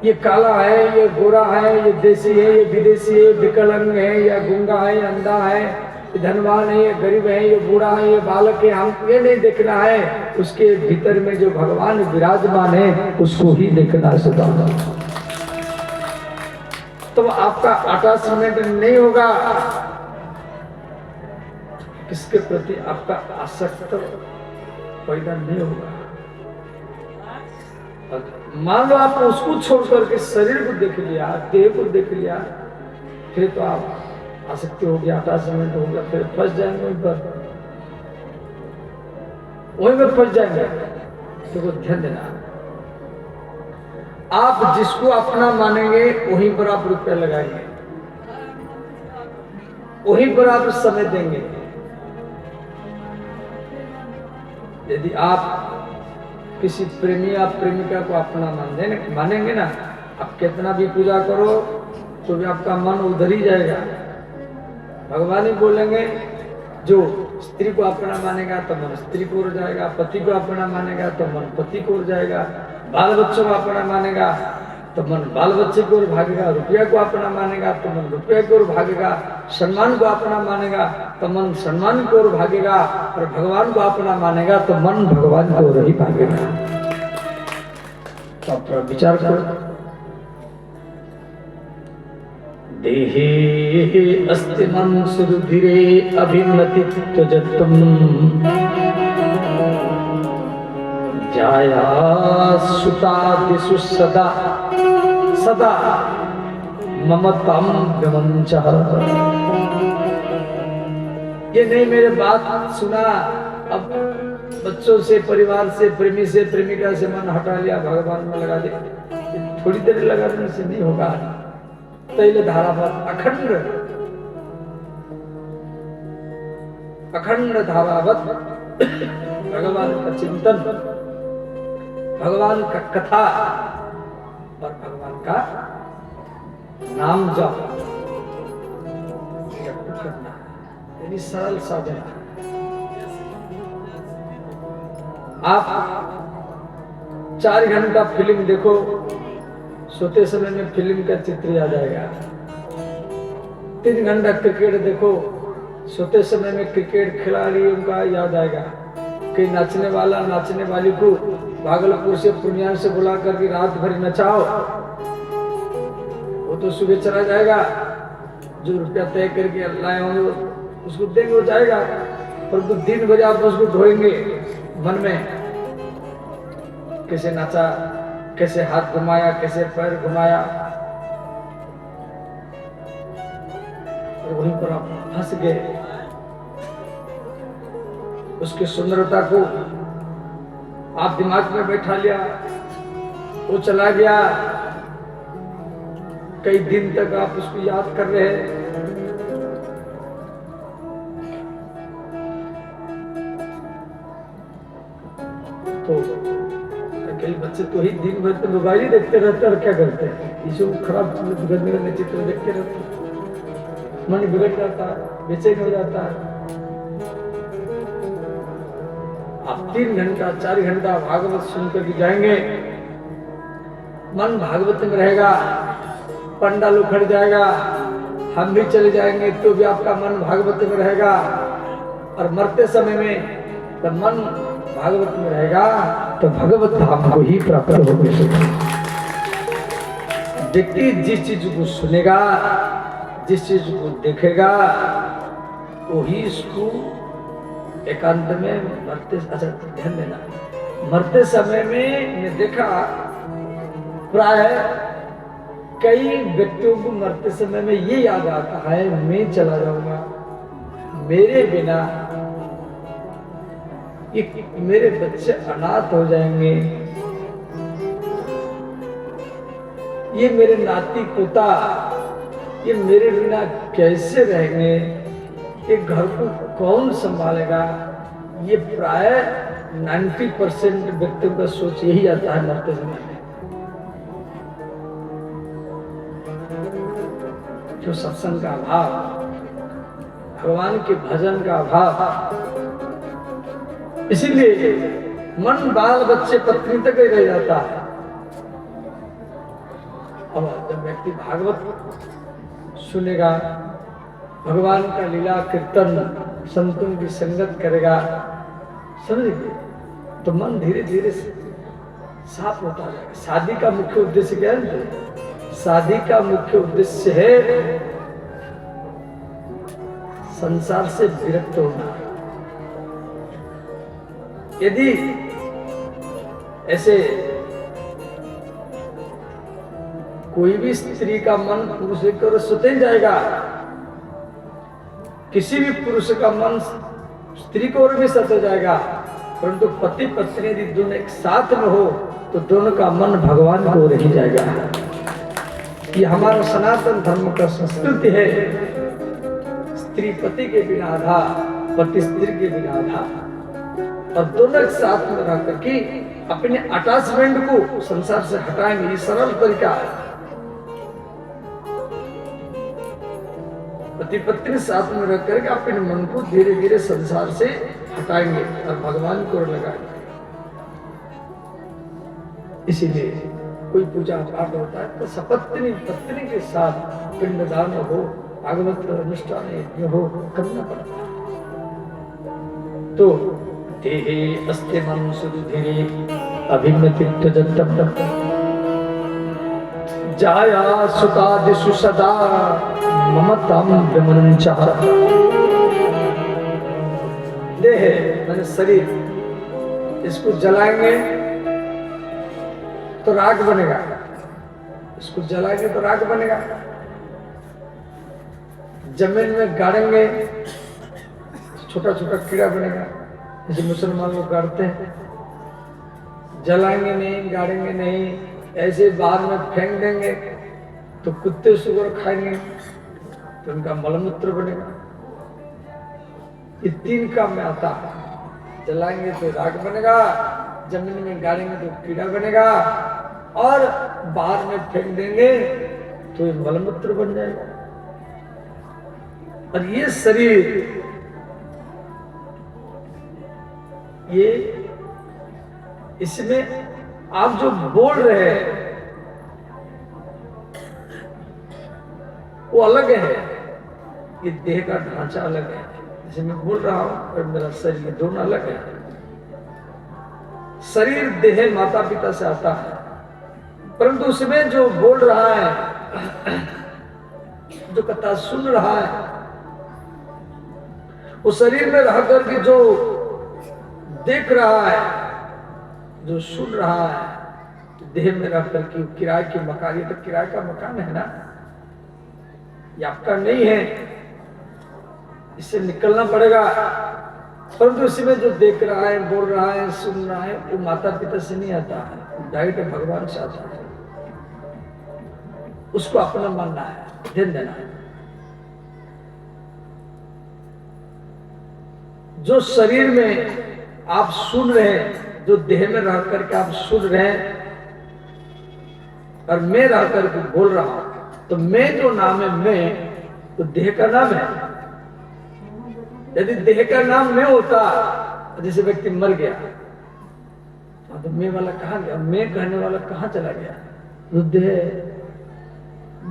ये काला है, ये गोरा है, ये देसी है, ये विदेशी है, विकलांग है या गूंगा है, अंधा है, ये धनवान है, ये गरीब है, ये बूढ़ा है, ये बालक है, हमको ये नहीं देखना है। उसके भीतर में जो भगवान विराजमान है उसको ही देखना है सदा। तो आपका अटैचमेंट नहीं होगा, किसके प्रति आपका आसक्त पैदा नहीं होगा। मान लो आप उसको छोड़ करके शरीर को देख लिया, देह को देख लिया, फिर तो आप आसक्ति हो गया, अटैचमेंट हो गया, फिर फंस जाएंगे वहीं पर फंस जाएंगे। देखो ध्यान देना, आप जिसको अपना मानेंगे वहीं पर आप रुपया लगाएंगे, वहीं पर आप समय देंगे। यदि आप किसी प्रेमी या प्रेमिका को अपना मानेंगे ना, आप कितना भी पूजा करो तो भी आपका मन उधर ही जाएगा। भगवान ही बोलेंगे, जो स्त्री को अपना मानेगा तो मन स्त्री को ओर जाएगा, पति को अपना मानेगा तो मन पति को ओर जाएगा, बाल बच्चों को अपना मानेगा तो मन बाल बच्चे की ओर भागेगा, रुपया को अपना मानेगा तो मन रुपया की ओर भागेगा, सम्मान को अपना मानेगा तो मन सम्मान की ओर भागेगा, और भगवान को अपना मानेगा तो मन भगवान की ओर ही भागेगा। तो आप विचार करो। देहे अस्ति मनसुरुधिरे अभिमति त्वजत्वं जाया सुतादिषु सदा सदा ममतां विमंचः। ये नहीं मेरे बात सुना, अब बच्चों से, परिवार से, प्रेमी से, प्रेमिका से मन हटा लिया, भगवान में लगा दे, थोड़ी देर लगाने से नहीं होगा। तैल धारावत अखंड अखंड धारावत भगवान का चिंतन, भगवान का कथा और भगवान का नाम जप करना, यानी सरल साधना। आप 4 घंटा फिल्म देखो, सोते समय में फिल्म का चित्र याद आएगा। 3 घंटा क्रिकेट देखो, सोते समय में क्रिकेट खिलाड़ियों का याद आएगा। कहीं नाचने वाला नाचने वाली को भागलपुर से, पूर्णिया से बुला करके रात भर नचाओ, वो तो सुबह चला जाएगा, जो रुपया तय करके लाए होंगे उसको देंगे, वो जाएगा, परंतु दिन भर आप उसको ढोएंगे मन में, कैसे नाचा, कैसे हाथ घुमाया, कैसे पैर घुमाया, और वहीं पर आप फंस गए। उसकी सुंदरता को आप दिमाग में बैठा लिया, वो चला गया, कई दिन तक आप उसको याद कर रहे हैं। तो कई बच्चे तो ही दिन भर तो मोबाइल ही देखते रहते हैं, और क्या करते हैं, इसे खराब गंदे गंदे चित्र देखते रहते हैं, मन बिगड़ जाता है, बेचैन हो जाता है। आप 3 घंटा 4 घंटा भागवत सुनकर के जाएंगे, मन भागवत में रहेगा, पंडाल उखड़ जाएगा, हम भी चले जाएंगे तो भी आपका मन भागवत में रहेगा, और मरते समय में तो मन भागवत में रहेगा, तो भगवत धाम को ही प्राप्त होगी। व्यक्ति जिस चीज को सुनेगा, जिस चीज को देखेगा, वही इसको एकांत में मरते, अच्छा ध्यान देना, मरते समय में मैंने देखा प्राय कई व्यक्तियों को मरते समय में ये याद आता है, मैं चला जाऊंगा, मेरे बिना मेरे बच्चे अनाथ हो जाएंगे, ये मेरे नाती पोता ये मेरे बिना कैसे रहेंगे, ये घर को कौन संभालेगा। ये प्राय 90% व्यक्तियों का सोच यही आता है मरते समय में। जो सत्संग का अभाव, भगवान के भजन का अभाव, इसीलिए मन बाल बच्चे पत्नी तक ही रह जाता है। अब जब व्यक्ति भागवत सुनेगा, भगवान का लीला कीर्तन संतों की संगत करेगा, समझिए, तो मन धीरे धीरे साफ होता जाएगा। शादी का मुख्य उद्देश्य क्या है? शादी का मुख्य उद्देश्य है संसार से विरक्त होना। यदि ऐसे कोई भी स्त्री का मन पुरुष की ओर स्वतः जाएगा, किसी भी पुरुष का मन स्त्री की ओर भी स्वतः जाएगा, परंतु पति पत्नी यदि दोनों एक साथ में हो तो दोनों का मन भगवान की ओर ही जाएगा। ये हमारा सनातन धर्म का संस्कृति है। स्त्री पति के बिना आधा, पति स्त्री के बिना आधा, और दोनों एक साथ में रह करके अपने अटैचमेंट को संसार से हटाएंगे। ये सरल तरीका है। पति पत्नी साथ में रह करके अपने मन को धीरे धीरे संसार से हटाएंगे और भगवान को लगाएंगे। इसीलिए कोई पूजा पाठ होता है तो सपत्नी पत्नी के साथ पिंडदान हो, भागवत अनुष्ठान यज्ञ हो, करना पड़ता है। तो देहे अस्ते मन सुधीरे अभिमति जाया सुतादिषु सदा ममताम विमनुंचा। देह मैंने शरीर, इसको जलाएंगे तो राख बनेगा, इसको जलाएंगे तो राख बनेगा। जमीन में गाड़ेंगे छोटा छोटा कीड़ा बनेगा, जैसे मुसलमान लोग गाड़ते हैं। जलाएंगे नहीं, गाड़ेंगे नहीं, ऐसे बाहर में फेंक देंगे तो कुत्ते सुअर खाएंगे तो उनका मलमूत्र बनेगा। ये तीन काम में आता है। जलाएंगे तो राख बनेगा, जमीन में गाड़ेंगे तो कीड़ा बनेगा, और बाहर में फेंक देंगे तो ये मलमूत्र बन जाएगा। और ये शरीर, ये इसमें आप जो बोल रहे हैं वो अलग है, ये देह का ढांचा अलग है। जैसे मैं बोल रहा हूं और मेरा शरीर, दोनों अलग है। शरीर देह माता पिता से आता है, परंतु उसमें जो बोल रहा है, जो कथा सुन रहा है, वो शरीर में रह करके जो देख रहा है, जो सुन रहा है, देह में रह करके किराए की मकान, ये तो किराए का मकान है ना, ये आपका नहीं है, इससे निकलना पड़ेगा। परंतु इसमें जो देख रहा है, बोल रहा है, सुन रहा है, वो माता पिता से नहीं आता है, डायरेक्ट भगवान से आता है। उसको अपना मानना है, ध्यान देना है। जो शरीर में आप सुन रहे हैं, जो देह में रह करके आप सुन रहे हैं, और मैं रह करके बोल रहा हूं, तो मैं जो नाम है, मैं तो देह का नाम है। यदि देह का नाम मैं होता, जैसे व्यक्ति मर गया तो मैं वाला कहां गया, मैं कहने वाला कहां चला गया? तो देह,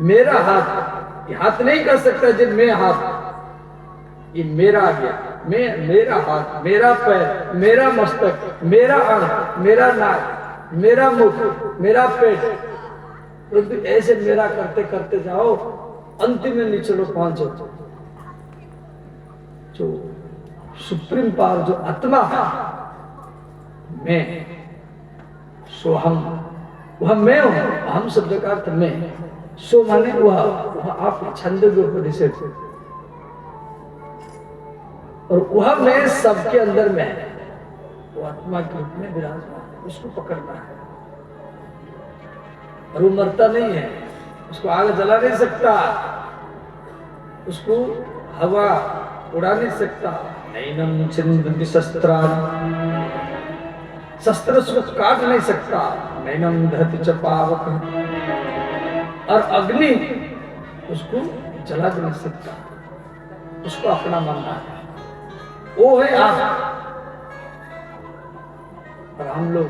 मेरा हाथ, ये हाथ नहीं कर सकता जब मैं हाथ, ये मेरा आ गया, मैं, मेरा हाथ, मेरा पैर, मेरा मस्तक, मेरा आंख, मेरा नाक, मेरा मुख, मेरा पेट, परंतु ऐसे मेरा करते करते जाओ, अंतिम में निचलो पहुंचो। जो सुप्रीम पावर, जो आत्मा है, मैं, सो हम, वह मैं हूं। हम शब्द का अर्थ मैं, सो माने वह आप छंद के ऊपर से, और वह मैं सबके अंदर में है, वो आत्मा के रूप में विराजमान है। उसको पकड़ना है, और वो मरता नहीं है, उसको आग जला नहीं सकता, उसको हवा उड़ा नहीं सकता। नैनम छिन्दन्ति शस्त्राणि, शस्त्र उसको काट नहीं सकता। नैनम दहति च पावक, और अग्नि उसको जला नहीं सकता। उसको अपना मानना है, वो है आप। और हम लोग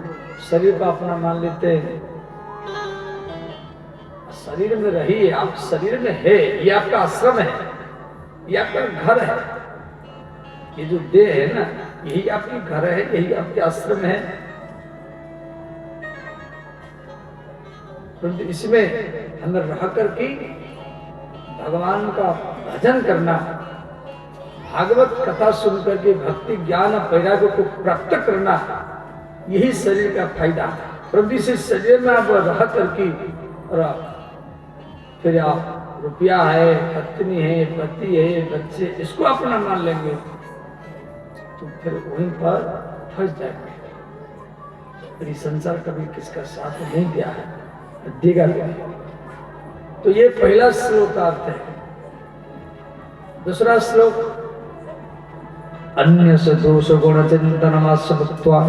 शरीर को अपना मान लेते हैं, शरीर में रहिए, आप शरीर में है, ये आपका आश्रम है, ये आपका घर है। ये जो देह है ना, यही आपकी घर है, यही आपके आश्रम है। परंतु इसमें हमें रह करके भगवान का भजन करना, भागवत कथा सुन करके भक्ति ज्ञान और वैराग्य को प्राप्त करना, यही शरीर का फायदा है। परंतु इस शरीर में आप रह करके और फिर आप रुपया है, पत्नी है, पति है, बच्चे, इसको अपना मान लेंगे तो फिर वहीं पर फंस जाएंगे। फिर संसार कभी किसका साथ नहीं दिया है, देगा नहीं। तो ये पहला श्लोक का अर्थ है। दूसरा श्लोक, अन्य स दोष गुण चिंतनमास्मत्वा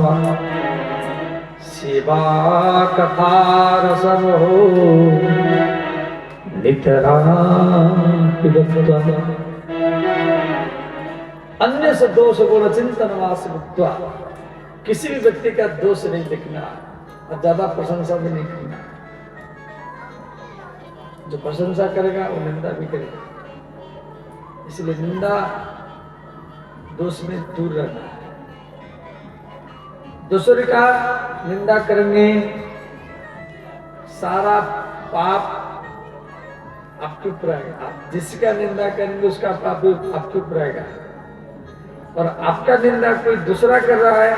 सेवा कथा रसमो नितरां। अन्य से दोष गुण चिंतनमास्मत्वा, किसी भी व्यक्ति का दोष नहीं देखना और ज्यादा प्रशंसा भी नहीं करना। जो प्रशंसा करेगा वो निंदा भी करेगा, इसलिए निंदा दोष में दूर रहना है। दूसरे का निंदा करेंगे, सारा पाप आपके ऊपर आएगा। आप जिसका निंदा करेंगे उसका पाप आपके ऊपर आएगा। और आपका निंदा कोई दूसरा कर रहा है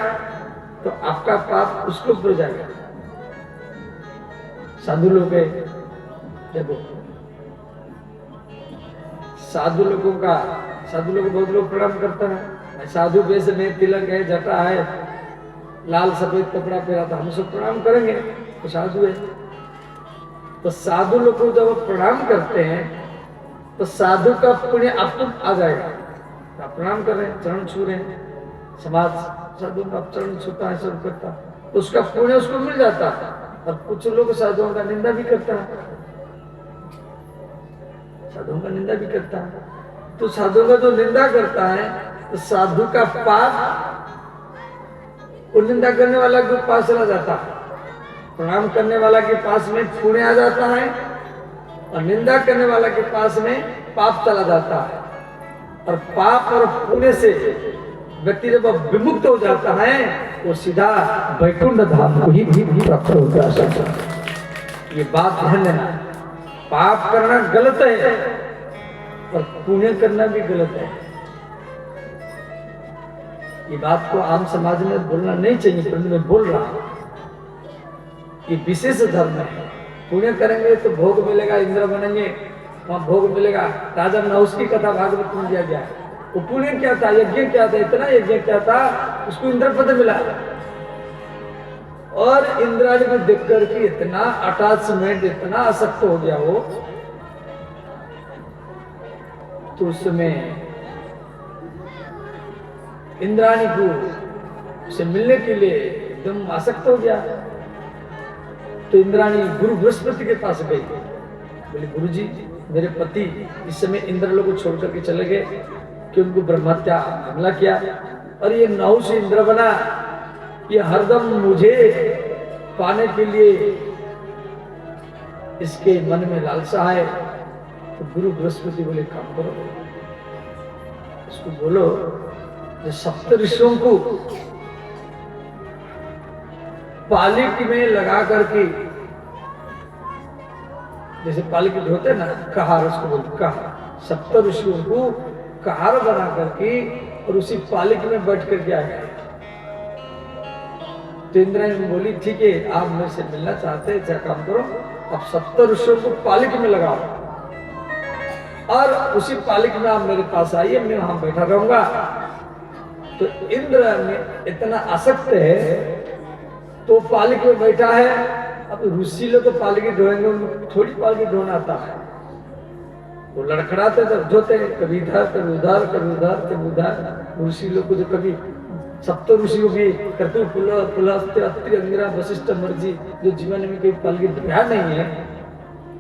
तो आपका पाप उसके ऊपर जाएगा। साधु लोग देखो, साधु लोगों बहुत लोग प्रणाम करते हैं। साधु वेश में तिलक है, जटा है, लाल सफेद कपड़ा पहना, तो हम सब प्रणाम करेंगे, तो साधु है। तो साधु लोग को जब प्रणाम करते हैं तो साधु का पुण्य आपको आ जाएगा। आप प्रणाम कर रहे हैं, चरण छू रहे हैं, समाज साधु का चरण छूता है, सब करता है, तो उसका पुण्य उसको मिल जाता है। और कुछ लोग साधुओं का निंदा भी करता है, साधुओं का निंदा भी करता है। तो साधुओं का जो निंदा करता है तो साधु का पाप वो निंदा करने वाला के पास चला जाता है, प्रणाम करने वाला के पास में पुण्य आ जाता है, और निंदा करने वाला के पास में पाप चला जाता है। और पाप और पुण्य से व्यक्ति जब विमुक्त हो जाता है वो सीधा वैकुंठ धाम को ही प्राप्त होता है। ये बात ध्यान देना, पाप करना गलत है और पुण्य करना भी गलत है। ये बात को आम समाज में बोलना नहीं चाहिए, परंतु मैं बोल रहा हूं। ये विशेष धर्म है। पुण्य करेंगे तो भोग मिलेगा, इंद्र बनेंगे, वहां भोग मिलेगा। राजा नहुष की कथा भागवत में दिया गया है। वो पुण्य क्या था, यज्ञ क्या था, इतना यज्ञ क्या था, उसको इंद्र पद मिला। और इंद्राणी को देख करके इतना अटैचमेंट, इतना आसक्त हो गया वो, तो उसमें इंद्राणी को से मिलने के लिए एकदम आसक्त हो गया। तो इंद्राणी गुरु बृहस्पति के पास गई, बोले गुरुजी मेरे पति इस समय इंद्र को छोड़ करके चले गए कि उनको ब्रह्महत्या हमला किया, और ये नहुष इंद्र बना, ये हरदम मुझे पाने के लिए इसके मन में लालसा है। तो गुरु बृहस्पति बोले काम करो, इसको बोलो जो सप्त ऋषियों को पालिकी में लगा करके, जैसे पालिकी ढोते ना, कहार उसको बोलते, कहार, सप्त ऋषियों को कहार बना करके और उसी पालिकी में बैठ करके आ गए। तो इंद्राणी बोली ठीक है, आप मेरे से मिलना चाहते हैं, क्या काम करो, आप सप्त ऋषियों को पालिकी में लगाओ और उसी पालिकी में आप मेरे पास आइए, मैं वहां बैठा रहूंगा। तो इंद्र में इतना आसक्त है तो पालिकी में बैठा है। अब ऋषि लोग तो पालिकी ढोएंगे, उनको थोड़ी पालिकी ढोना आता है। वो लड़खड़ाते जब ढोते, कभी इधर कभी उधर, कभी उधर कभी उधर। ऋषि लोग को जो कभी सप्त ऋषि को भी कर्तु पुलस्त्य अत्रि अंगिरा वशिष्ठ मर्जी, जो जीवन में कोई पालिकी ढोया नहीं है,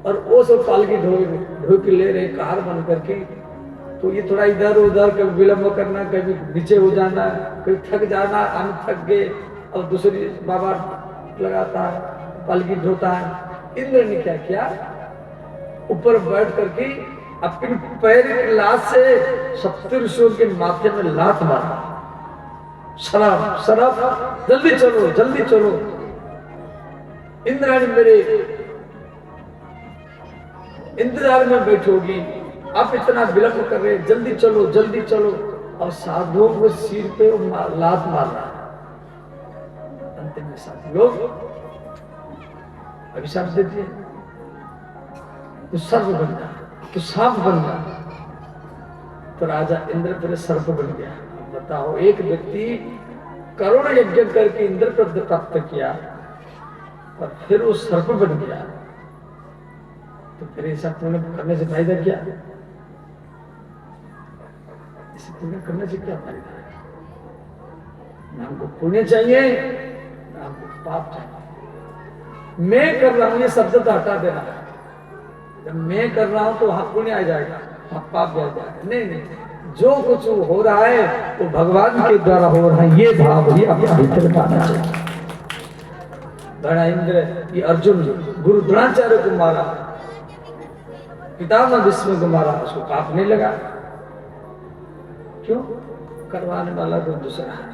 और वो सब पालकी ढो के ले रहे कार बन करके। तो ये थोड़ा इधर उधर, कभी विलंब करना, कभी नीचे हो जाना, कभी थक जाना, हम थक गए, और दूसरी बाबा लगाता है, पालकी ढोता है। इंद्र ने क्या किया, ऊपर बैठ करके अपने पैर की लात से सप्तऋषियों के माथे में लात मारा। शराब शराब, जल्दी चलो जल्दी चलो, इंद्राणी मेरे इंतजार में बैठोगी, आप इतना विलंब कर रहे, जल्दी चलो जल्दी चलो। और साधुओं को सिर पे लात मार रहा है। अंतिम में साधु लोग अभिशाप देते हैं, तो सर्प बन जा, तो सांप बन जा। तो राजा इंद्र फिर सर्प बन गया। बताओ, एक व्यक्ति करोड़ यज्ञ करके इंद्र पद प्राप्त किया और फिर वो सर्प बन गया, तो फिर ऐसा पुण्य करने से फायदा क्या? इसे पुण्य करने से क्या फायदा है? ना हमको पुण्य चाहिए ना हमको पाप चाहिए। मैं कर रहा हूं ये शब्द तो हटा देना है। जब मैं कर रहा हूं तो वहां पुण्य आ जाएगा, वहां पाप भी आ जाएगा। नहीं नहीं, जो कुछ हो रहा है वो भगवान के द्वारा हो रहा है, ये भाव ही अपने भीतर आना चाहिए। बड़ा इंद्र ये अर्जुन गुरु द्रोणाचार्य को मारा, पितामह भीष्म को मारा, उसको पाप नहीं लगा। क्यों? करवाने वाला तो दूसरा है,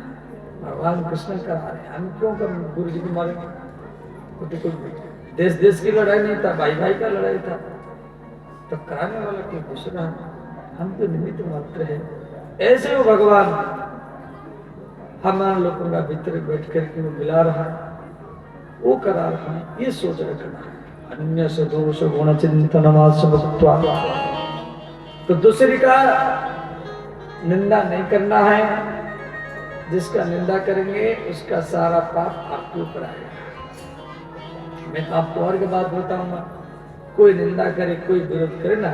भगवान कृष्ण करा रहे, हम क्यों कर गुरु जी को मारेंगे? तो देश देश की लड़ाई नहीं था, भाई भाई का लड़ाई था, तो कराने वाला कोई दूसरा है, हम तो निमित्त मात्र है। ऐसे वो भगवान हमारे लोगों का भीतर बैठ करके वो मिला रहा है, वो करा रहा है, ये सोच रखना है। अन्य से दोष गुण चिंतन मात्वा, तो दूसरी का निंदा नहीं करना है। जिसका निंदा करेंगे उसका सारा पाप आपके ऊपर आएगा। मैं तो आपको और की बात बताऊंगा, कोई निंदा करे कोई विरोध करे ना,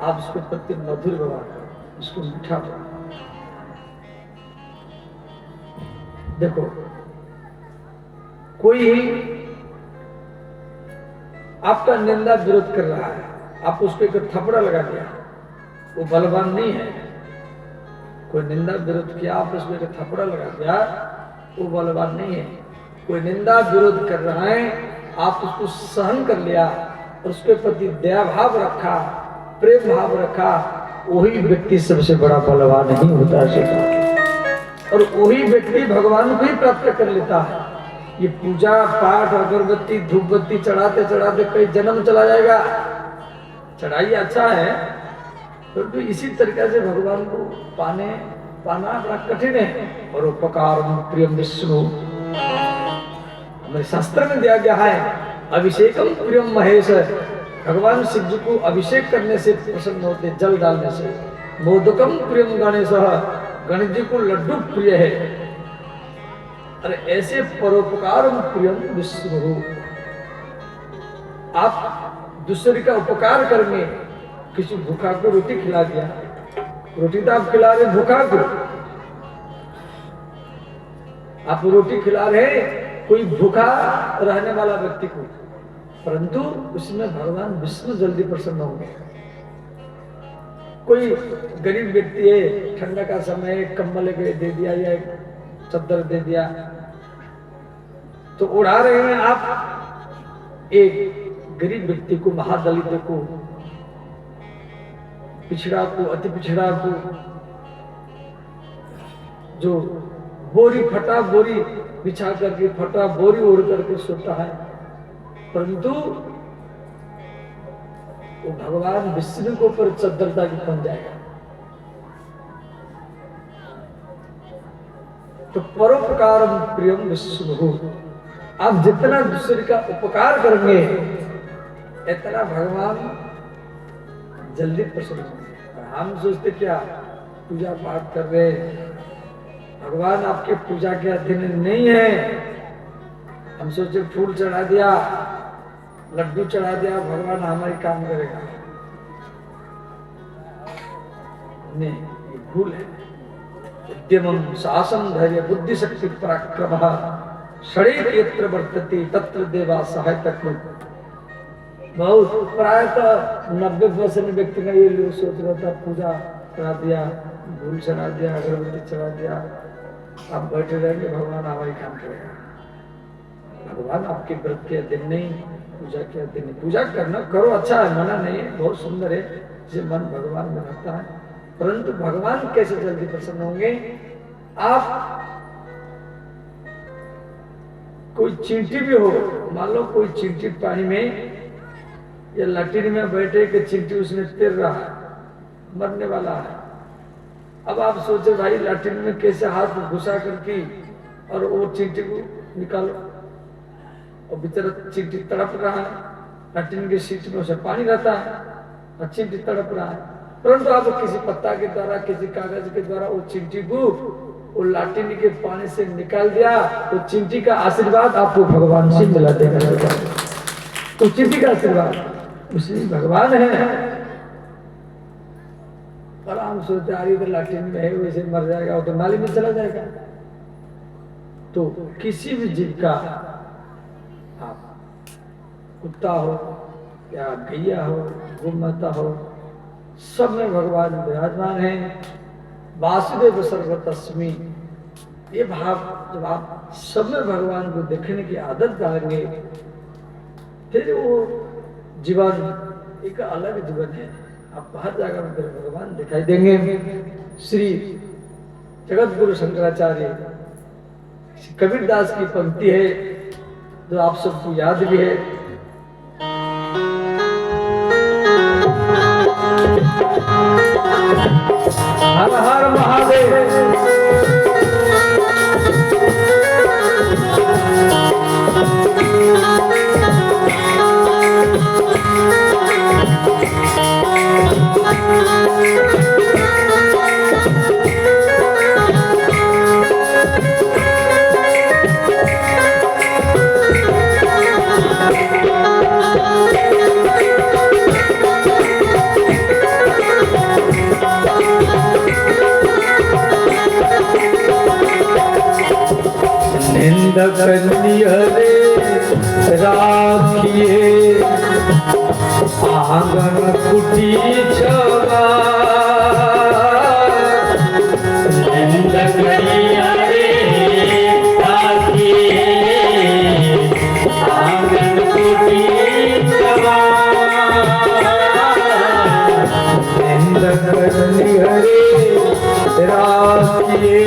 आप उसको प्रति मधुर व्यवहार करो, उसको मीठा करो। देखो, कोई आपका निंदा विरोध कर रहा है, आप उसको एक थपड़ा लगा दिया, वो बलवान नहीं है। कोई निंदा विरोध किया, आप उसको एक थपड़ा लगा दिया, वो बलवान नहीं है। कोई निंदा विरोध कर रहा है, आप उसको सहन कर लिया और उसके प्रति दया भाव रखा, प्रेम भाव रखा, वही व्यक्ति सबसे बड़ा बलवान नहीं होता है। और वही व्यक्ति भगवान को ही प्राप्त कर लेता है। ये पूजा पाठ अगरबत्ती धूप बत्ती चढ़ाते चढ़ाते कई जन्म चला जाएगा। चढ़ाई अच्छा है, तो इसी तरीके से भगवान को पाना बड़ा कठिन है। और उपकार प्रियम विष्णु, हमारे शास्त्र में दिया गया है, अभिषेकम प्रियम महेश, भगवान शिव जी को अभिषेक करने से प्रसन्न होते, जल डालने से। मोदकम प्रियम गणेश, गणेश जी को लड्डू प्रिय है। अरे ऐसे परोपकार प्रियम विष्णु, आप दूसरे का उपकार करेंगे। किसी भूखा को रोटी खिला दिया, रोटी तो आप खिला रहे भूखा को, आप रोटी खिला रहे कोई भूखा रहने वाला व्यक्ति को, परंतु उसमें भगवान विष्णु जल्दी प्रसन्न होंगे। कोई गरीब व्यक्ति है, ठंडा का समय कंबल दे दिया या चद्दर दे दिया, तो उड़ा रहे हैं आप एक गरीब व्यक्ति को, महादलित को, पिछड़ा को, अति पिछड़ा को, जो बोरी फटा बोरी बिछा करके, फटा बोरी ओढ़ करके सोता है, परंतु वो भगवान विष्णु को पर चद्दरता की बन जाएगा। तो परोपकार प्रियम विष्णु, आप जितना दूसरे का उपकार करेंगे इतना भगवान जल्दी प्रसन्न होंगे। हम सोचते क्या, पूजा पाठ कर रहे, भगवान आपके पूजा के अधीन नहीं है। हम सोचे फूल चढ़ा दिया, लड्डू चढ़ा दिया, भगवान हमारी काम करेगा। नहीं, ये भूल है। उद्यमम साहसम धैर्य बुद्धि शक्ति पराक्रम शरीर यत्र वर्तते तत्र देवा सहायतक। बहुत प्रायतः 90% व्यक्ति का ये लोग सोच रहा था, पूजा चढ़ा दिया, फूल चढ़ा दिया, अगरबत्ती चढ़ा दिया, आप बैठे रहेंगे, भगवान हमारी काम करेगा। भगवान आपके व्रत के अधीन नहीं, पूजा क्या देनी, पूजा करना करो, अच्छा है, मना नहीं है, बहुत सुंदर है, जिसे मन भगवान में रहता है। परंतु भगवान कैसे जल्दी प्रसन्न होंगे? आप कोई चींटी भी हो, मान लो कोई चींटी पानी में या लैट्रिन में बैठे कि चींटी उसमें तैर रहा है, मरने वाला है। अब आप सोचे भाई लैट्रिन में कैसे हाथ घुसा करके और वो चींटी को निकालो, और बेचारा चींटी तड़प रहा है, लैट्रिन की सीट में उसे पानी रहता है और चींटी तड़प रहा है। परंतु आप किसी पत्ता के द्वारा, किसी कागज के द्वारा वो चींटी को वो लैट्रिन के पानी से निकाल दिया, तो चींटी का आशीर्वाद आपको भगवान से मिला देगा। तो चींटी का आशीर्वाद उसी भगवान है। और हम सोचते आ रही तो लैट्रिन में है, वैसे मर जाएगा, वो तो नाली में चला जाएगा। तो किसी भी जीव का, आप कुत्ता हो या गैया हो, गोमाता हो, सब में भगवान विराजमान है। वासुदेव सर्वतस्मि, ये भाव जब आप सब में भगवान को देखने की आदत डालेंगे, फिर वो जीवन एक अलग जीवन है। आप हर जगह में फिर भगवान दिखाई देंगे। श्री जगत गुरु शंकराचार्य कबीरदास की पंक्ति है जो आप सबको याद भी है। हर हर महादेव। निंदक हरे राखिए आंगन कुटी छवा, निंदक हरे राखिए आंगन कुटी छवा, निंदक हरे राखिए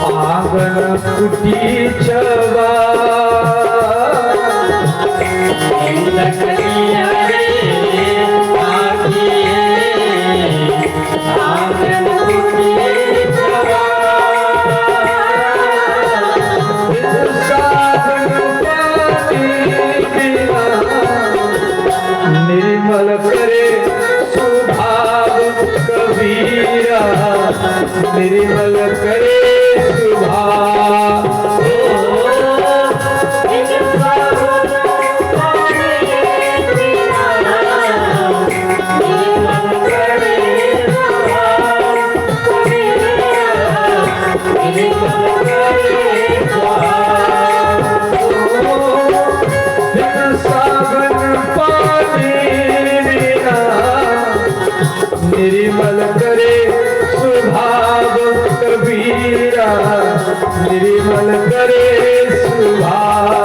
आंगन कुटी छवा, निंदक हरे राखिए आंगन कुटी छवा, निर्मल करे स्वभाव कबीरा, निर्मल करे निर्मल करे स्वभाव कबीरा, निर्मल करे स्वभाव।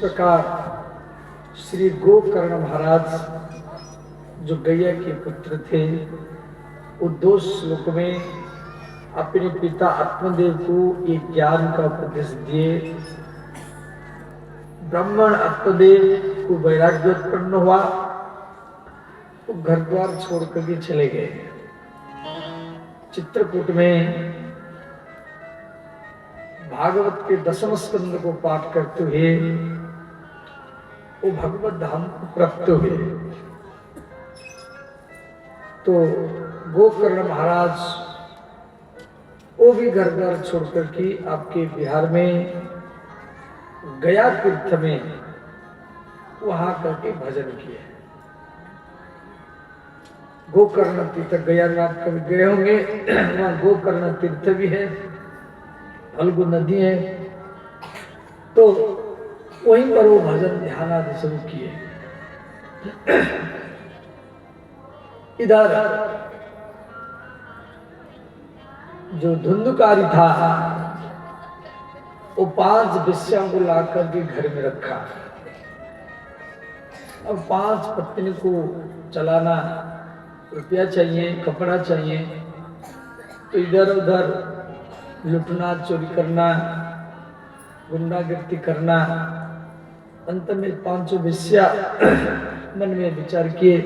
प्रकार श्री गोकर्ण महाराज जो गैया के पुत्र थे, वो 2 श्लोक में अपने पिता आत्मदेव को एक ज्ञान का उपदेश दिए। ब्राह्मण आत्मदेव को वैराग्य उत्पन्न हुआ, वो घर द्वार छोड़कर के चले गए। चित्रकूट में भागवत के 10वें स्कंद को पाठ करते हुए वो भगवत धाम को प्राप्त हुए। तो गोकर्ण महाराज वो भी घर द्वार छोड़कर के आपके बिहार में गया तीर्थ में वहां करके भजन किए। गोकर्ण तीर्थ गया में आप कभी गए होंगे, वहां गोकर्ण तीर्थ भी है, फल्गु नदी है, तो वहीं पर वो भजन ध्यान आदि शुरू किए। इधर जो धुंधुकारी था वो 5 वेश्याओं को लाकर के घर में रखा। अब 5 पत्नी को चलाना, रुपया चाहिए, कपड़ा चाहिए, तो इधर उधर लुटना, चोरी करना, गुंडागिर्दी करना। अंत में 5 वेश्या मन में विचार किए,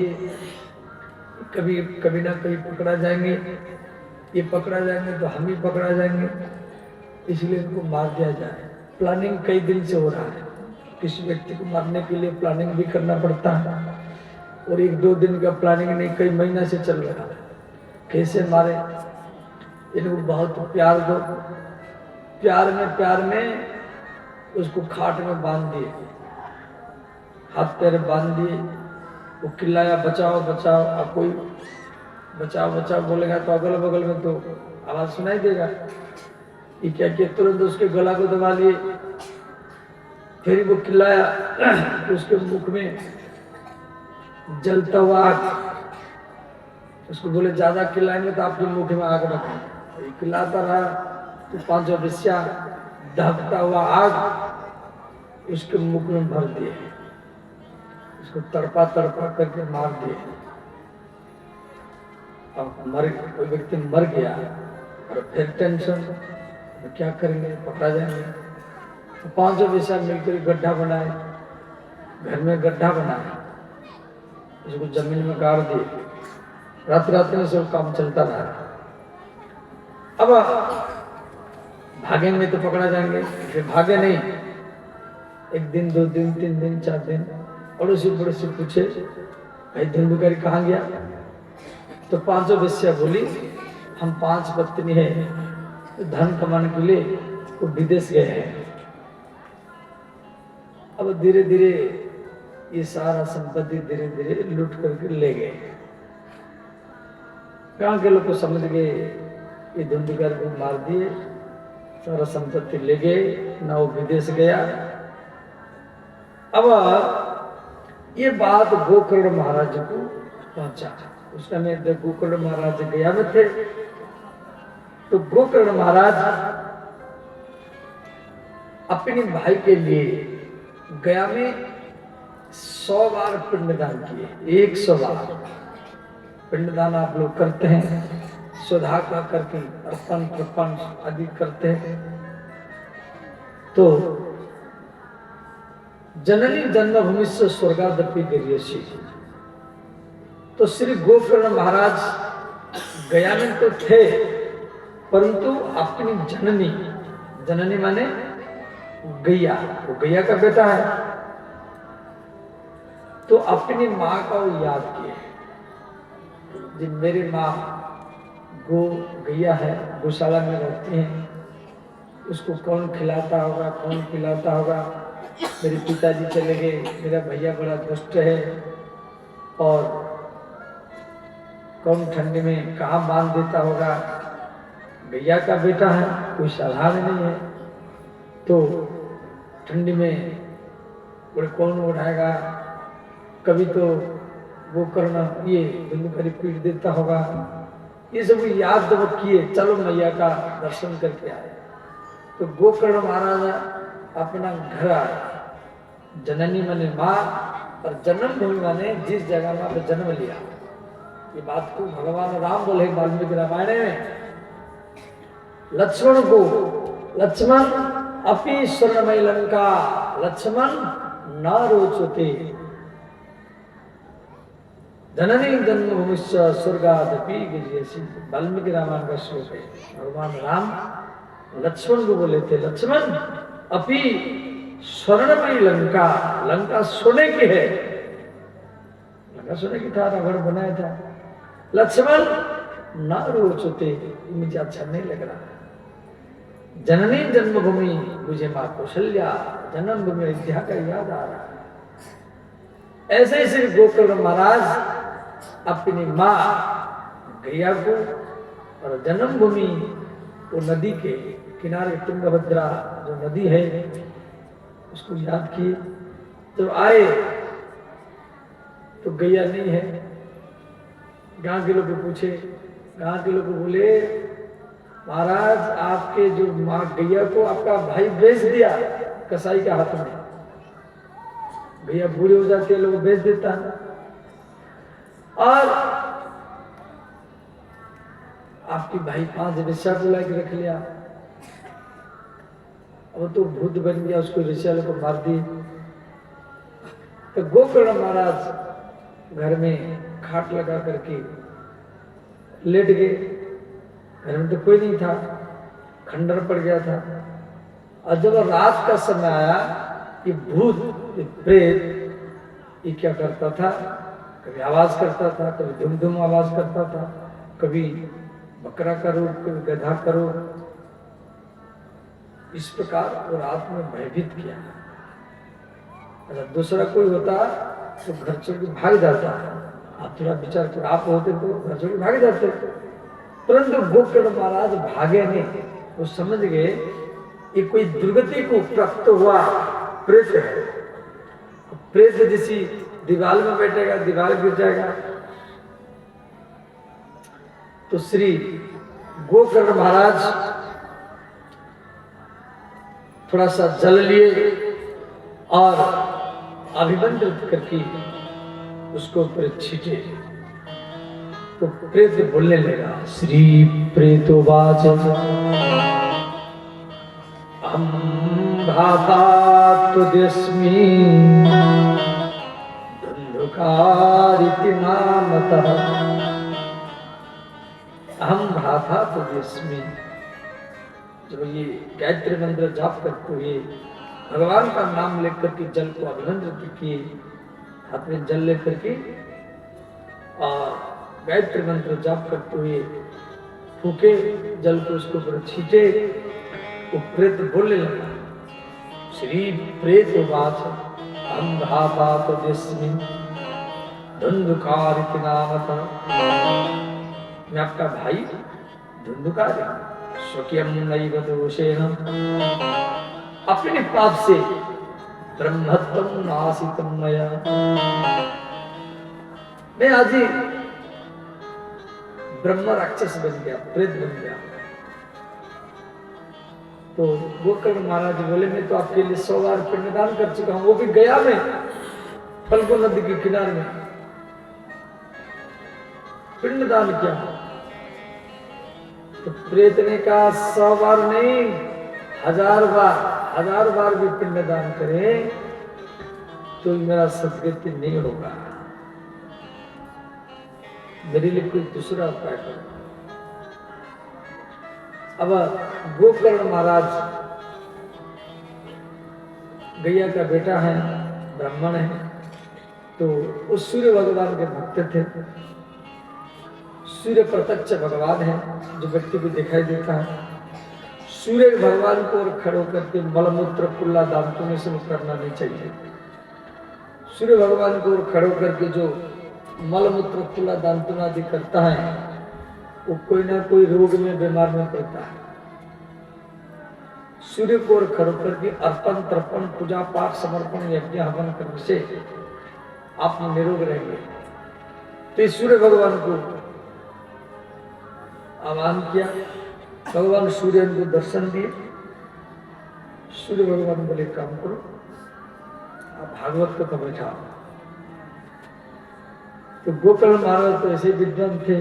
कभी कभी ना कभी पकड़ा जाएंगे, ये पकड़ा जाएंगे तो हम ही पकड़ा जाएंगे, इसलिए इनको मार दिया जाए। प्लानिंग कई दिन से हो रहा है। किसी व्यक्ति को मारने के लिए प्लानिंग भी करना पड़ता है, और 1-2 दिन का प्लानिंग नहीं, कई महीना से चल रहा है। कैसे मारे, इनको बहुत प्यार दो, प्यार में उसको खाट में बांध दिए, हाथ पैर बांध दिए, वो चिल्लाया बचाओ बचाओ। अब कोई बचाओ बचाओ बोलेगा तो अगल बगल में तो आवाज सुनाई देगा। ये क्या किया, तुरंत उसके गला को दबा लिए, फिर वो चिल्लाया तो उसके मुख में जलता हुआ आग। उसको बोले ज्यादा चिल्लाएंगे तो आपके मुख में आग रखो। चिल्लाता रहा तो 5 वेश्या दहकता हुआ आग उसके मुख में भर दिए, उसको तड़पा करके मार दिए। अब कोई व्यक्ति मर गया और फिर टेंशन, तो क्या करेंगे, पकड़ा जाएंगे। तो 5 वेश्या मिलकर गड्ढा बनाए, घर में गड्ढा बनाए, उसको जमीन में गाड़ दिए। रात में सब काम चलता रहा। अब भागेंगे तो पकड़ा जाएंगे, फिर भागे नहीं। 1 दिन 2 दिन 3 दिन 4 दिन पड़ोसी पूछे भाई धुंधुकारी कहाँ गया, तो 5 वेश्या बोली हम 5 पत्नी है, तो धन कमाने के लिए वो विदेश गए हैं। अब धीरे धीरे ये सारा संपत्ति धीरे धीरे लूट करके ले गए। गांव के लोग को समझ गए ये धुंधुकारी को मार दिए, सारा संपत्ति ले गए, ना वो विदेश गया। अब ये बात गोकर्ण महाराज को पहुंचा। उस समय गोकर्ण महाराज गया में थे, तो गोकर्ण महाराज अपने भाई के लिए गया में 100 बार पिंडदान किए। 100 बार पिंडदान आप लोग करते हैं, सुधा का करके अर्पण आदि करते हैं। तो जननी जन्मभूमि से स्वर्गादपि गरीयसी, तो श्री गोकर्ण महाराज गया में तो थे, परंतु अपनी जननी माने गैया, वो गैया का बेटा है, तो अपनी माँ का वो याद किए। जिन मेरी माँ गैया है, गौशाला में रहती हैं, उसको कौन खिलाता होगा, कौन पिलाता होगा। मेरे पिताजी चले गए, मेरा भैया बड़ा दुष्ट है, और कौन ठंडी में कहाँ बांध देता होगा। गैया का बेटा है, कोई सलाह नहीं है, तो ठंडी में बोले कौन उठाएगा। कभी तो वो करना, ये धुंधुकारी पीट देता होगा। ये सब याद जब किए, चलो मैया का दर्शन करके आए। तो गोकर्ण महाराज अपना घर आए, जननी माने माँ और जन्म भूमि माने जिस जगह में आपने जन्म लिया। ये बात को भगवान राम बोले वाल्मीकि रामायण में लक्ष्मण को, लक्ष्मण अपि स्वर्णमयी लंका लक्ष्मण न रोचते जननी जन्मभूमि स्वर्गादपि गरीयसी। वाल्मीकि रामायण का श्लोक है। भगवान राम लक्ष्मण को बोले थे, लक्ष्मण अपि स्वर्णमयी लंका, लंका सोने की है, लंका सोने की था, रावण बनाया था। लक्ष्मण न रोचते, मुझे अच्छा नहीं लग रहा। जननी जन्मभूमि, मुझे माँ कौशल्या जन्मभूमि अयोध्या का याद आ रहा है। ऐसे ही श्री गोकुल महाराज अपनी माँ गैया को और जन्मभूमि वो नदी के किनारे तुंगभद्रा जो नदी है उसको याद किए। तो आए तो गैया नहीं है। गांव के लोग पूछे, गांव के लोग बोले महाराज आपके जो माँ गैया को आपका भाई बेच दिया कसाई के हाथ में। गैया बूढ़े हो जाते हैं, लोग बेच देता है। और आपकी भाई 5 वेश्या को लाके रख लिया। वो तो भूत बन गया, उसको वेश्या को मार दी। तो गोकर्ण महाराज घर में खाट लगा करके लेट गए। घर में तो कोई नहीं था, खंडर पड़ गया था। और जब रात का समय आया, ये भूत ये प्रेत ये क्या करता था, कभी आवाज करता था, कभी धुम धुम आवाज करता था, कभी बकरा का रूप, कभी गधा का रूप। इस प्रकार वो रात में भयभीत किया। अगर दूसरा कोई होता तो घर छोड़ के भाग जाता। आप थोड़ा विचार करो, आप होते तो घर छोड़ के भाग जाते। परंतु गोकर्ण महाराज भागे नहीं। वो समझ गए ये कोई दुर्गति को प्राप्त हुआ प्रेत है। प्रेत जैसी दीवार में बैठेगा, दीवार गिर जाएगा। तो श्री गोकर्ण महाराज थोड़ा सा जल लिए और अभिमंत्रित करके उसको ऊपर छीटे। तो प्रेत बोलने लगा, श्री प्रेतोवाच अहं भ्राता तुद्यस्मि धुन्धुकारिति नामतः। अहं भ्राता तुद्यस्मि। जब ये गायत्री मंत्र जाप करते हुए भगवान का नाम लेकर के जल को अभिमंत्रित किए, हाथ में जल लेकर के और गायत्री मंत्र जाप करते हुए फूके जल को उसके ऊपर छीटे। वो प्रेत बोलने लगा, श्री प्रेतोवाच अहं भ्राता तुद्यस्मि धुन्धुकारिति नामतः। मैं आपका भाई धुन्धुकार स्वकीयं नैव दोषेण, अपने पाप से ब्रह्मत्वं नासितं मया। मैं आज ही ब्रह्म राक्षस बन गया, प्रेत बन गया। तो गोकर्ण महाराज बोले, मैं तो आपके लिए 100 बार पिंडदान कर चुका हूं, वो भी गया में फल्गु नदी के किनारे में पिंडदान किया। तो प्रेत ने कहा 100 बार नहीं, 1000 बार, 1000 बार भी पिंडदान करें तो मेरा सदगति नहीं होगा। मेरे लिए कोई दूसरा उपाय करो। अब गोकर्ण महाराज गैया का बेटा है, ब्राह्मण है, तो उस सूर्य भगवान के भक्त थे। सूर्य प्रत्यक्ष भगवान है जो व्यक्ति को दिखाई देता है। सूर्य भगवान को और खड़े करके मलमूत्र कुल्ला दांतुने से करना नहीं चाहिए। सूर्य भगवान को और खड़े करके जो मलमूत्र कुल्ला दांतुना आदि करता है वो कोई ना कोई रोग में बीमार में पड़ता है। सूर्य को और खड़े करके अर्पण तर्पण पूजा पाठ समर्पण यज्ञ हवन करने से आप निरोग रहेंगे। तो इस सूर्य भगवान को आह्वान किया। भगवान सूर्य को दर्शन दिए। सूर्य भगवान बोले काम करो, भागवत कथा बैठा। तो गोकर्ण महाराज तो ऐसे विद्वान थे,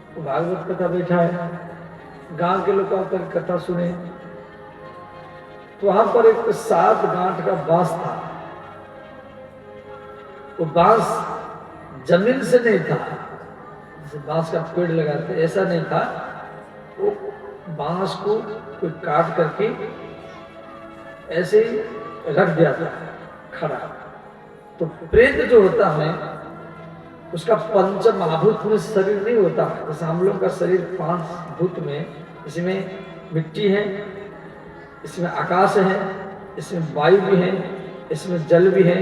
तो भागवत कथा बैठा है, गांव के लोग आकर कथा सुने। तो वहां पर एक 7 गांठ का बांस था। वो बांस जमीन से नहीं था, जैसे बांस का पेड़ लगाते ऐसा नहीं था। वो बांस को कोई काट करके ऐसे ही रख दिया था खड़ा। तो प्रेत जो होता है उसका पंच महाभूत में शरीर नहीं होता। जैसे हम लोग का शरीर 5 भूत में, इसमें मिट्टी है, इसमें आकाश है, इसमें वायु भी है, इसमें जल भी है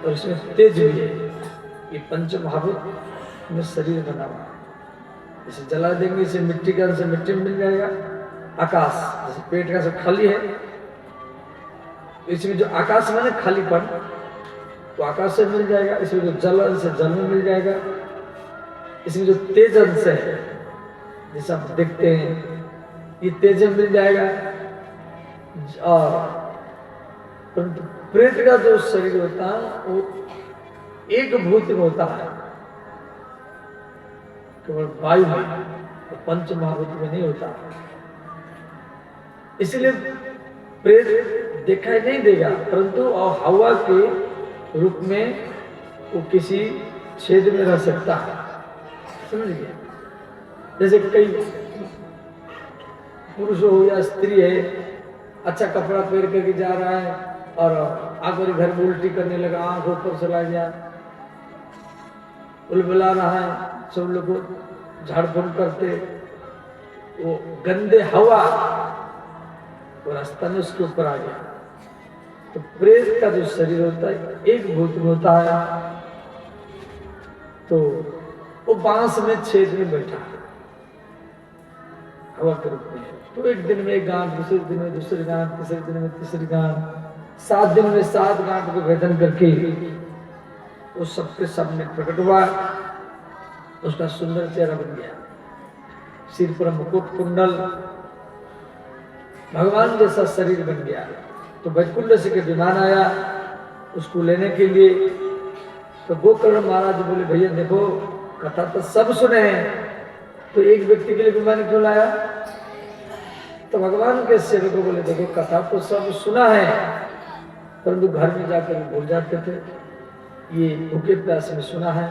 और इसमें तेज भी है। ये पंच महाभूत में शरीर बना हुआ है। इसे जला देंगे, इसे मिट्टी का से मिट्टी में मिल जाएगा। आकाश जैसे पेट का सब खाली है, इसमें जो आकाश माने खालीपन, तो आकाश से मिल जाएगा। इसमें जो जल अंश है जल में मिल जाएगा। इसमें जो तेज अंश है जैसे आप देखते हैं ये तेज में मिल जाएगा। और परंतु प्रेत का जो शरीर होता है वो एक भूत में होता है, केवल वायु में, तो पंच महाभूत में नहीं होता। इसलिए प्रेत दिखाई नहीं देगा, परंतु और हवा के रूप में वो किसी छेद में रह सकता है। समझ गए? जैसे कई पुरुष हो या स्त्री है, अच्छा कपड़ा पहन करके जा रहा है और आकर घर में उल्टी करने लगा, आंख ऊपर चला गया, उलबुला रहा है, सब लोग झाड़ फूंक करते, वो गंदे हवा वो रास्ता में उसके ऊपर आ गया। तो प्रेत का जो शरीर होता है एक भूत में होता है। तो वो बांस में छेद में बैठा है हवा के रूप में। तो एक दिन में एक गांठ, दूसरे दिन में दूसरी गांठ, तीसरे दिन में तीसरी गांठ, 7 दिन में 7 गांठ को भेदन करके वो सबके सामने प्रकट हुआ। उसका सुंदर चेहरा बन गया, सिर पर मुकुट, कुंडल, भगवान जैसा शरीर बन गया। तो बैकुंठ से के विमान आया उसको लेने के लिए। तो गोकर्ण महाराज बोले, भैया देखो कथा तो सब सुने हैं, तो एक व्यक्ति के लिए विमान क्यों लाया? तो भगवान के सेवक को बोले, देखो कथा तो सब सुना है, परंतु घर में जाकर भूल जाते थे। ये भूखे प्यासे में सुना है,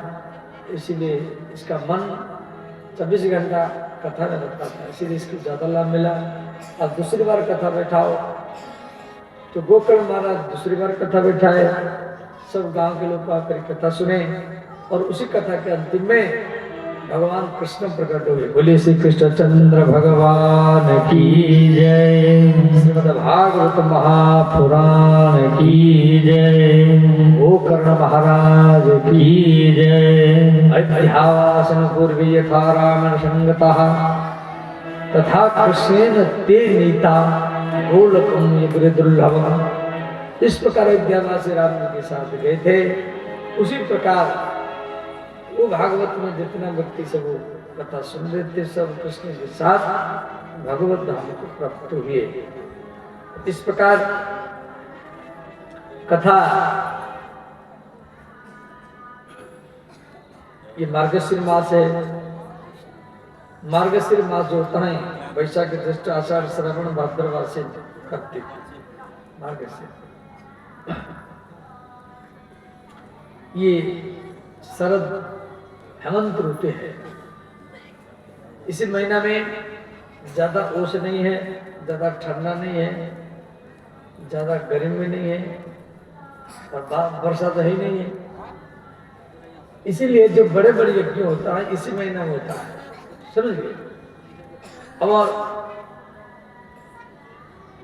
इसीलिए इसका मन 24 घंटा कथा में लगता था, इसीलिए इसको ज्यादा लाभ मिला। अब दूसरी बार कथा बैठाओ। तो गोकर्ण महाराज दूसरी बार कथा बैठाए, सब गांव के लोग आकर कथा सुने। और उसी कथा के अंतिम में भगवान कृष्ण प्रकट हुए। बोले श्री कृष्णचंद्र भगवान की जय। श्रीमद् भागवत महापुराण की जय। गोकर्ण महाराज की जय। अध्यावासन पूर्वी यथा रावण संगतः तथा कृष्णेन ते नीता गोलकम युगे दुर्लभम। इस प्रकार अयोध्यावासी राम जी के साथ गए थे, उसी प्रकार वो भागवत में जितना व्यक्ति सब कथा सुन रहे थे, सब कृष्ण के साथ भगवत धाम को प्राप्त हुए। इस प्रकार कथा ये मार्गशीर मास है। मार्गशीर मास जो होता है वैशाख ज्येष्ठ आषाढ़ श्रावण भाद्रवा से करते मार्गशीर। ये शरद हेमंत ऋतु है। इसी महीना में ज्यादा ओस नहीं है, ज्यादा ठंडा नहीं है, ज्यादा गर्मी नहीं है और वर्षा तो ही नहीं है। इसीलिए जो बड़े बड़े यज्ञ होता है इसी महीना में होता है, समझ गए। और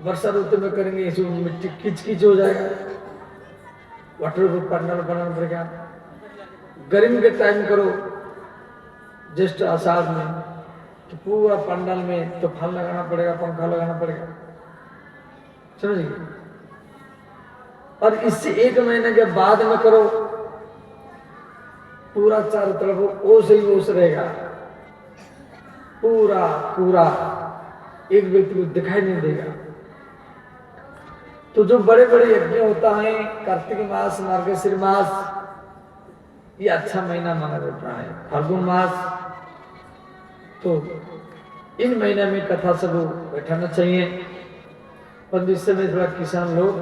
वर्षा ऋतु में करेंगे इसमें मिट्टी किच किच हो जाएगा, वाटर को पंडाल बनाना पड़ेगा। गर्मी के टाइम करो ज्येष्ठ आषाढ़ में, तो पूरा पंडाल में तो फल लगाना पड़ेगा, पंखा लगाना पड़ेगा, समझिए। और इससे 1 महीने के बाद में करो, पूरा चारों तरफ ओस ही ओस रहेगा, पूरा पूरा एक व्यक्ति को दिखाई नहीं देगा। तो जो बड़े बड़े यज्ञ होता है कार्तिक मास, मार्गशीर मास, ये अच्छा महीना माना जाता है। फाल्गुन मास, तो इन महीने में कथा सब बैठाना चाहिए। पर इस समय थोड़ा किसान लोग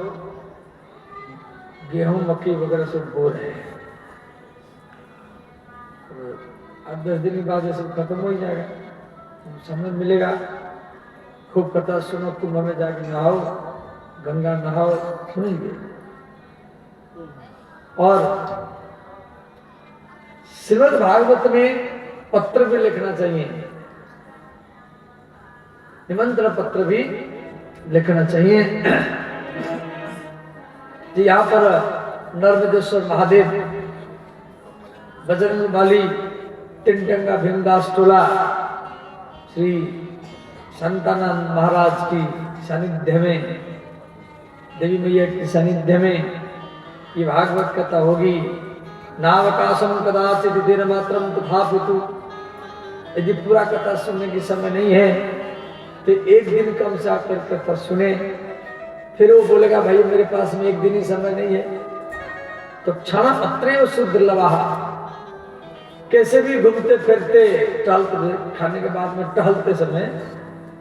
गेहूं मक्की वगैरह सब बो रहे हैं। 8-10 दिन के बाद ये सब खत्म हो ही जाएगा, समय मिलेगा। खूब कथा सुनो, कुंभ में जाके नहाओ, गंगा नहाओ, सुनेंगे। और श्रीमद् भागवत में पत्र भी लिखना चाहिए, निमंत्रण पत्र भी लिखना चाहिए। यहाँ पर नर्मदेश्वर महादेव, बजरंगबली, टिंटंगा भीमदास टोला, श्री संतानंद महाराज की सानिध्य में, देवी मैया की सानिध्य में ये भागवत कथा होगी। नावकाशम कदाचित देर मात्रम तथापितु। यदि पूरा कथा सुनने की समय नहीं है तो एक दिन कम से आकर कथा सुने। फिर वो बोलेगा भाई मेरे पास में एक दिन ही समय नहीं है, तो क्षण अत्रैव सुदुर्लभः। कैसे भी घूमते फिरते टहलते, खाने के बाद में टहलते समय,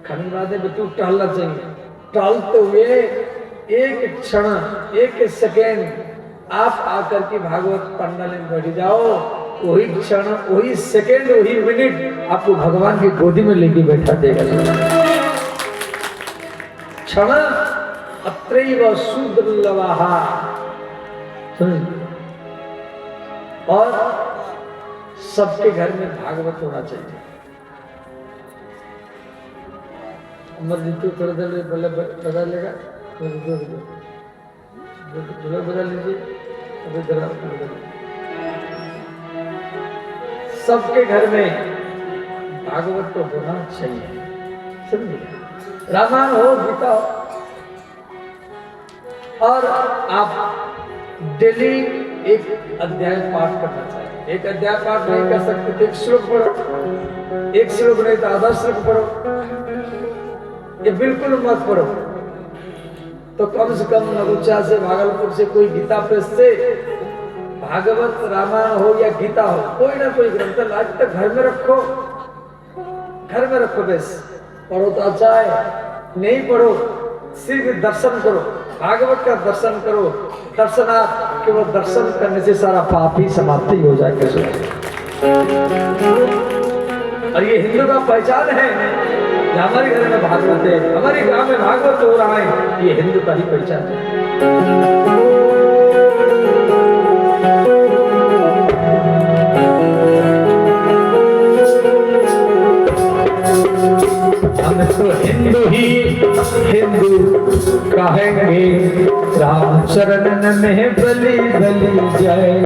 खाने के बाद में तू टहलना चाहिए। टहलते हुए एक क्षण, एक सेकेंड आप आकर के भागवत पंडाल में बैठ जाओ, वही क्षण, वही सेकेंड, वही मिनट आपको भगवान की गोदी में लेके बैठा देगा। क्षण अत्रैव सुदुर्लभः। और सबके घर में भागवत होना चाहिए। अमरजीत थोड़ा देर बदल लेगा, बदल लीजिए। अभी जरा सबके घर में भागवत तो होना चाहिए, समझिए। रामायण हो, गीता हो, और आप डेली एक अध्याय पाठ करना चाहिए। एक अध्याय पाठ नहीं कर सकते तो एक श्लोक पढ़ो, एक श्लोक नहीं तो आधा श्लोक पढ़ो, ये बिल्कुल मत पढ़ो। तो कम से कम नगुचा से, भागलपुर से, कोई गीता प्रेस से भागवत, रामायण हो या गीता हो, कोई ना कोई ग्रंथ आज तक घर में रखो, घर में रखो। बस पढ़ो तो अच्छा है, नहीं पढ़ो सिर्फ दर्शन करो, भागवत का दर्शन करो। दर्शनार्थ, केवल दर्शन करने से सारा पाप ही समाप्ति हो जाए। कैसे? और ये हिंदू का पहचान है, हमारे घर में भागवत है, हमारे गांव में भागवत हो रहा है, ये हिंदू का ही पहचान है। हम तो हिंदू ही हिंदू कहेंगे, राम शरण में बलि बलि जय।